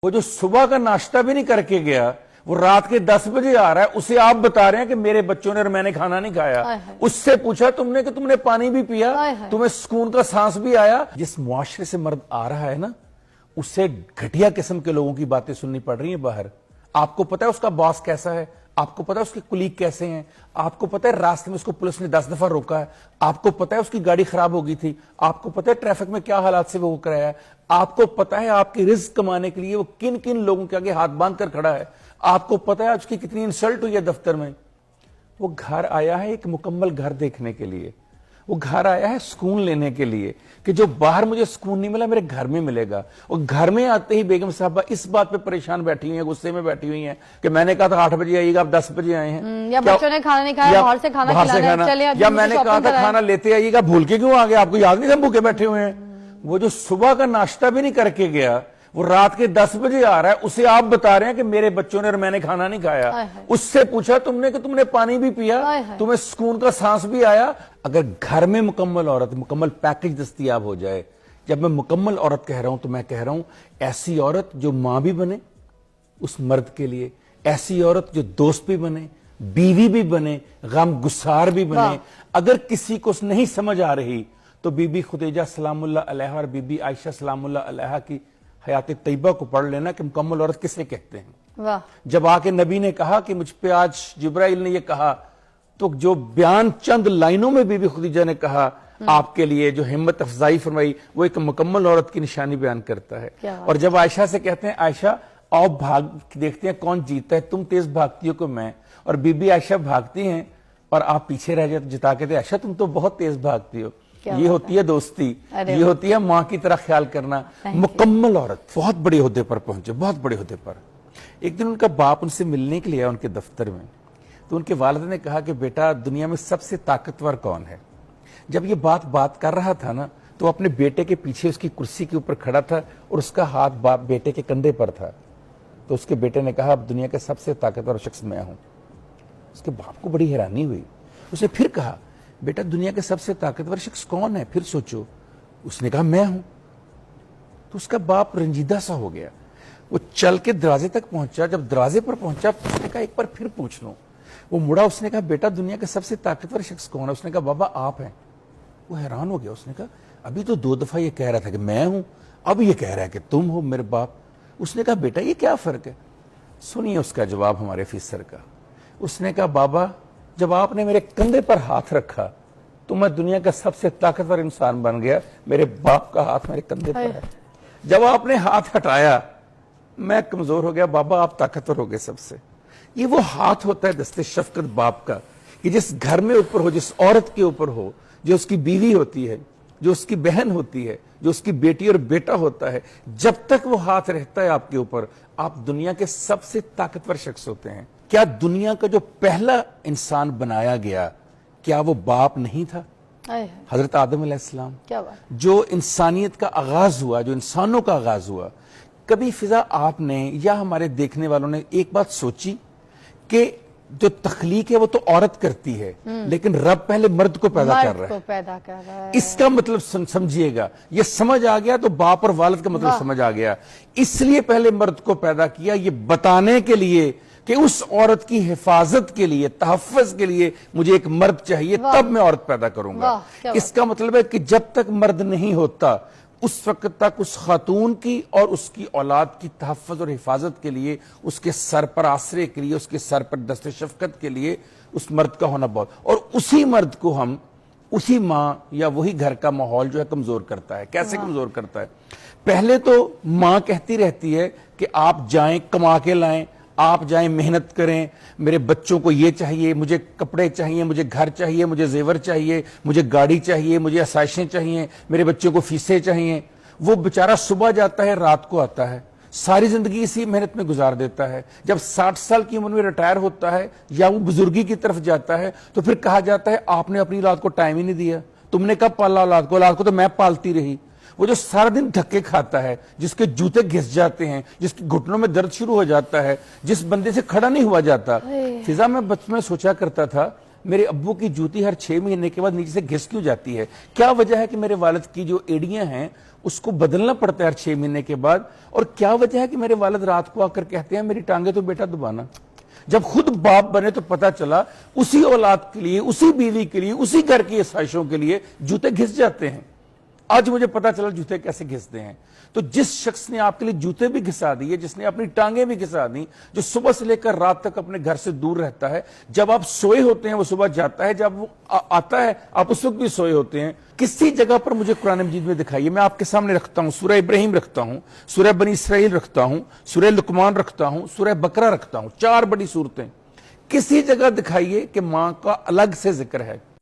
وہ جو صبح کا ناشتہ بھی نہیں کر کے گیا، وہ رات کے 10 بجے آ رہا ہے، اسے آپ بتا رہے ہیں کہ میرے بچوں نے اور میں نے کھانا نہیں کھایا۔ اس سے پوچھا تم نے کہ تم نے پانی بھی پیا، تمہیں سکون کا سانس بھی آیا؟ جس معاشرے سے مرد آ رہا ہے نا، اسے گھٹیا قسم کے لوگوں کی باتیں سننی پڑ رہی ہیں باہر۔ آپ کو پتا ہے اس کا باس کیسا ہے، آپ کو پتا ہے اس کے کلیگ کیسے ہیں، آپ کو پتا ہے راستے میں اس کو پولیس نے 10 دفعہ روکا ہے، آپ کو پتا ہے اس کی گاڑی خراب ہو گئی تھی، آپ کو پتا ہے ٹریفک میں کیا حالات سے وہ کرایا ہے، آپ کو پتا ہے آپ کی رزق کمانے کے لیے وہ کن کن لوگوں کے آگے ہاتھ باندھ کر کھڑا ہے، آپ کو پتا ہے اس کی کتنی انسلٹ ہوئی ہے دفتر میں۔ وہ گھر آیا ہے ایک مکمل گھر دیکھنے کے لیے، وہ گھر آیا ہے سکون لینے کے لیے کہ جو باہر مجھے سکون نہیں ملا میرے گھر میں ملے گا۔ اور گھر میں آتے ہی بیگم صاحبہ اس بات پہ پریشان بیٹھی ہوئی ہیں، غصے میں بیٹھی ہوئی ہیں کہ میں نے کہا تھا 8 بجے آئیے گا، آپ 10 بجے آئے ہیں، یا بچوں نے کھانا نہیں کھایا، باہر سے کھانا کھلانا، یا میں نے کہا تھا کھانا لیتے آئیے گا، بھول کے کیوں آ گئے؟ آپ کو یاد نہیں ہم بھوکے بیٹھے ہوئے ہیں؟ وہ جو صبح کا ناشتہ بھی نہیں کر کے گیا، وہ رات کے 10 بجے آ رہا ہے، اسے آپ بتا رہے ہیں کہ میرے بچوں نے اور میں نے کھانا نہیں کھایا۔ اس سے پوچھا تم نے کہ تم نے پانی بھی پیا، تمہیں سکون کا سانس بھی آیا؟ اگر گھر میں مکمل عورت، مکمل پیکج دستیاب ہو جائے، جب میں مکمل عورت کہہ رہا ہوں تو میں کہہ رہا ہوں ایسی عورت جو ماں بھی بنے اس مرد کے لیے، ایسی عورت جو دوست بھی بنے، بیوی بھی بنے، غم گسار بھی بنے۔ اگر کسی کو نہیں سمجھ آ رہی تو بی بی خدیجہ سلام اللہ علیہا اور بی بی عائشہ سلام اللہ علیہا کی حیات طیبہ کو پڑھ لینا کہ مکمل عورت کسے کہتے ہیں۔ جب آ کے نبی نے کہا کہ مجھ پہ آج جبرائیل نے یہ کہا، تو جو بیان چند لائنوں میں بی بی خدیجہ نے کہا آپ کے لیے، جو ہمت افزائی فرمائی، وہ ایک مکمل عورت کی نشانی بیان کرتا ہے۔ اور جب عائشہ سے کہتے ہیں عائشہ آؤ بھاگ دیکھتے ہیں کون جیتا ہے، تم تیز بھاگتی ہو کہ میں، اور بی بی عائشہ بھاگتی ہیں اور آپ پیچھے رہ جاتے جتا کے عائشہ تم تو بہت تیز بھاگتی ہو۔ یہ ہوتی ہے دوستی، یہ ہوتی ہے ماں کی طرح خیال کرنا۔ مکمل عورت بہت بڑے عہدے پر پہنچے، بہت بڑے عہدے پر۔ ایک دن ان کا باپ ان سے ملنے کے لیے آیا ان کے دفتر میں، تو ان کے والد نے کہا کہ بیٹا دنیا میں سب سے طاقتور کون ہے؟ جب یہ بات کر رہا تھا نا تو وہ اپنے بیٹے کے پیچھے اس کی کرسی کے اوپر کھڑا تھا اور اس کا ہاتھ بیٹے کے کندھے پر تھا۔ تو اس کے بیٹے نے کہا اب دنیا کا سب سے طاقتور شخص میں ہوں۔ اس کے باپ کو بڑی حیرانی ہوئی، اس نے پھر کہا بیٹا دنیا کا سب سے طاقتور شخص کون ہے؟ پھر سوچو۔ اس نے کہا میں ہوں۔ تو اس کا باپ رنجیدہ سا ہو گیا، وہ چل کے دروازے تک پہنچا، جب دروازے پر پہنچا اس نے کہا ایک بار پھر پوچھ لوں۔ وہ مڑا، اس نے کہا بیٹا دنیا کا سب سے طاقتور شخص کون ہے؟ اس نے کہا بابا آپ ہیں۔ وہ حیران ہو گیا، اس نے کہا ابھی تو 2 دفعہ یہ کہہ رہا تھا کہ میں ہوں، اب یہ کہہ رہا ہے کہ تم ہو میرے باپ۔ اس نے کہا بیٹا یہ کیا فرق ہے؟ سنیے اس کا جواب ہمارے افیسر کا۔ اس نے کہا بابا جب آپ نے میرے کندھے پر ہاتھ رکھا تو میں دنیا کا سب سے طاقتور انسان بن گیا، میرے باپ کا ہاتھ میرے کندھے پر ہے۔ جب آپ نے ہاتھ ہٹایا میں کمزور ہو گیا، بابا آپ طاقتور ہو گئے سب سے۔ یہ وہ ہاتھ ہوتا ہے دست شفقت باپ کا کہ جس گھر میں اوپر ہو، جس عورت کے اوپر ہو، جو اس کی بیوی ہوتی ہے، جو اس کی بہن ہوتی ہے، جو اس کی بیٹی اور بیٹا ہوتا ہے، جب تک وہ ہاتھ رہتا ہے آپ کے اوپر آپ دنیا کے سب سے طاقتور شخص ہوتے ہیں۔ کیا دنیا کا جو پہلا انسان بنایا گیا کیا وہ باپ نہیں تھا؟ حضرت آدم علیہ السلام، جو انسانیت کا آغاز ہوا، جو انسانوں کا آغاز ہوا۔ کبھی فضا آپ نے یا ہمارے دیکھنے والوں نے ایک بات سوچی کہ جو تخلیق ہے وہ تو عورت کرتی ہے لیکن رب پہلے مرد کو پیدا کر رہا ہے۔ اس کا مطلب سمجھیے گا، یہ سمجھ آ گیا تو باپ اور والد کا مطلب سمجھ آ گیا۔ اس لیے پہلے مرد کو پیدا کیا، یہ بتانے کے لیے کہ اس عورت کی حفاظت کے لیے، تحفظ کے لیے مجھے ایک مرد چاہیے، تب میں عورت پیدا کروں گا۔ اس کا مطلب ہے کہ جب تک مرد نہیں ہوتا اس وقت تک اس خاتون کی اور اس کی اولاد کی تحفظ اور حفاظت کے لیے، اس کے سر پر آسرے کے لیے، اس کے سر پر دست شفقت کے لیے اس مرد کا ہونا بہت، اور اسی مرد کو ہم اسی ماں یا وہی گھر کا ماحول جو ہے کمزور کرتا ہے۔ کیسے کمزور کرتا ہے؟ پہلے تو ماں کہتی رہتی ہے کہ آپ جائیں کما کے لائیں، آپ جائیں محنت کریں، میرے بچوں کو یہ چاہیے، مجھے کپڑے چاہیے، مجھے گھر چاہیے، مجھے زیور چاہیے، مجھے گاڑی چاہیے، مجھے آسائشیں چاہیے، میرے بچوں کو فیسیں چاہیے۔ وہ بیچارہ صبح جاتا ہے رات کو آتا ہے، ساری زندگی اسی محنت میں گزار دیتا ہے۔ جب 60 سال کی عمر میں ریٹائر ہوتا ہے یا وہ بزرگی کی طرف جاتا ہے تو پھر کہا جاتا ہے آپ نے اپنی اولاد کو ٹائم ہی نہیں دیا، تم نے کب پالا اولاد کو؟ اولاد کو تو میں پالتی رہی۔ وہ جو سارا دن دھکے کھاتا ہے، جس کے جوتے گھس جاتے ہیں، جس کے گھٹنوں میں درد شروع ہو جاتا ہے، جس بندے سے کھڑا نہیں ہوا جاتا۔ فضا میں بچپن میں سوچا کرتا تھا میرے ابو کی جوتی ہر 6 مہینے کے بعد نیچے سے گھس کیوں جاتی ہے؟ کیا وجہ ہے کہ میرے والد کی جو ایڑیاں ہیں اس کو بدلنا پڑتا ہے ہر 6 مہینے کے بعد؟ اور کیا وجہ ہے کہ میرے والد رات کو آ کر کہتے ہیں میری ٹانگیں تو بیٹا دبانا؟ جب خود باپ بنے تو پتا چلا اسی اولاد کے لیے، اسی بیوی کے لیے، اسی گھر کی آسائشوں کے لیے جوتے گھس جاتے ہیں۔ آج مجھے پتا چلا جوتے کیسے گھستے ہیں۔ تو جس شخص نے آپ کے لیے جوتے بھی گھسا دیے، جس نے اپنی ٹانگیں بھی گھسا دی، جو صبح سے لے کر رات تک اپنے گھر سے دور رہتا ہے، جب آپ سوئے ہوتے ہیں وہ صبح جاتا ہے، جب وہ آتا ہے آپ اس وقت بھی سوئے ہوتے ہیں، کسی جگہ پر مجھے قرآن مجید میں دکھائیے۔ میں آپ کے سامنے رکھتا ہوں سورہ ابراہیم رکھتا ہوں، سورہ بنی اسرائیل رکھتا ہوں، سورہ لقمان رکھتا ہوں، سورہ بقرہ رکھتا ہوں، 4 بڑی صورتیں۔ کسی جگہ دکھائیے کہ ماں کا الگ سے ذکر ہے؟